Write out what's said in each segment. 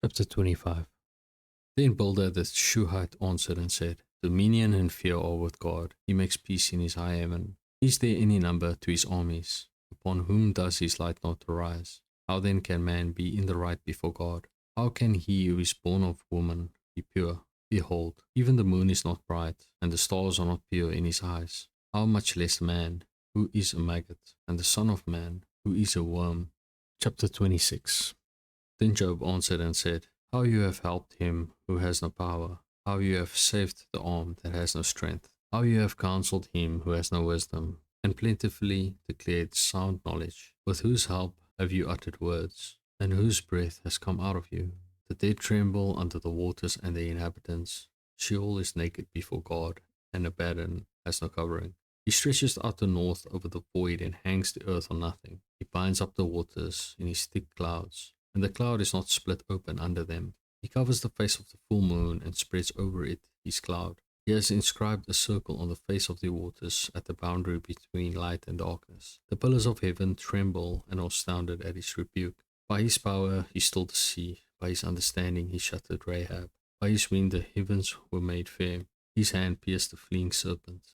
Chapter 25. Then Bildad the Shuhite answered and said, Dominion and fear are with God. He makes peace in his high heaven. Is there any number to his armies? Upon whom does his light not arise? How then can man be in the right before God? How can he who is born of woman be pure? Behold, even the moon is not bright, and the stars are not pure in his eyes. How much less man, who is a maggot, and the son of man, who is a worm? Chapter 26. Then Job answered and said, How you have helped him who has no power, how you have saved the arm that has no strength, how you have counseled him who has no wisdom, and plentifully declared sound knowledge. With whose help have you uttered words, and whose breath has come out of you? The dead tremble under the waters and their inhabitants. Sheol is naked before God, and Abaddon has no covering. He stretches out the north over the void and hangs the earth on nothing. He binds up the waters in his thick clouds, and the cloud is not split open under them. He covers the face of the full moon and spreads over it his cloud. He has inscribed a circle on the face of the waters at the boundary between light and darkness. The pillars of heaven tremble and are astounded at his rebuke. By his power he stilled the sea. By his understanding he shattered Rahab. By his wind the heavens were made fair. His hand pierced the fleeing serpent.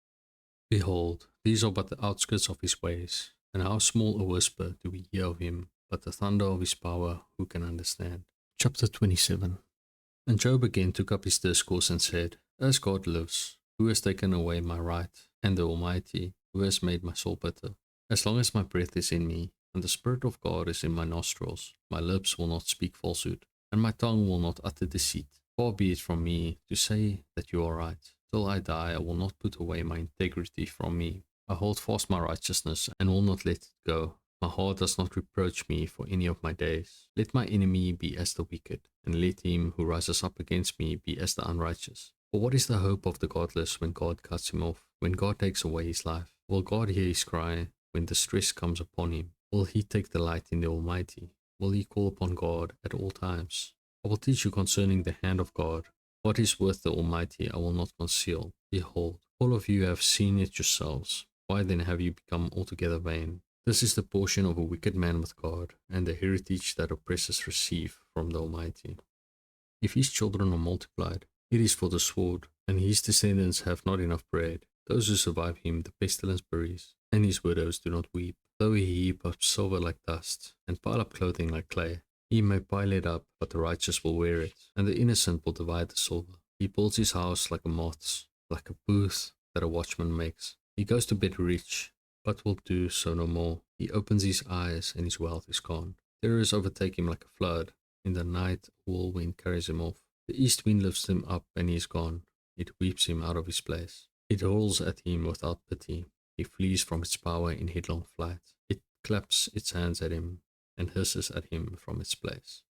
Behold, these are but the outskirts of his ways, and how small a whisper do we hear of him, but the thunder of his power who can understand? Chapter 27. And Job again took up his discourse and said, As God lives, who has taken away my right, and the Almighty, who has made my soul bitter? As long as my breath is in me, and the Spirit of God is in my nostrils, my lips will not speak falsehood, and my tongue will not utter deceit. Far be it from me to say that you are right. Till I die, I will not put away my integrity from me. I hold fast my righteousness, and will not let it go. My heart does not reproach me for any of my days. Let my enemy be as the wicked, and let him who rises up against me be as the unrighteous. For what is the hope of the godless when God cuts him off, when God takes away his life? Will God hear his cry when distress comes upon him? Will he take delight in the Almighty? Will he call upon God at all times? I will teach you concerning the hand of God. What is worth the Almighty I will not conceal. Behold, all of you have seen it yourselves. Why then have you become altogether vain? This is the portion of a wicked man with God, and the heritage that oppressors receive from the Almighty. If his children are multiplied, it is for the sword, and his descendants have not enough bread. Those who survive him the pestilence buries, and his widows do not weep. Though he heap up silver like dust, and pile up clothing like clay, he may pile it up, but the righteous will wear it, and the innocent will divide the silver. He builds his house like a moth's, like a booth that a watchman makes. He goes to bed rich, but will do so no more. He opens his eyes, and his wealth is gone. Terrors overtake him like a flood. In the night a whirlwind carries him off. The east wind lifts him up, and he is gone. It weeps him out of his place. It hurls at him without pity. He flees from its power in headlong flight. It claps its hands at him, and hisses at him from its place.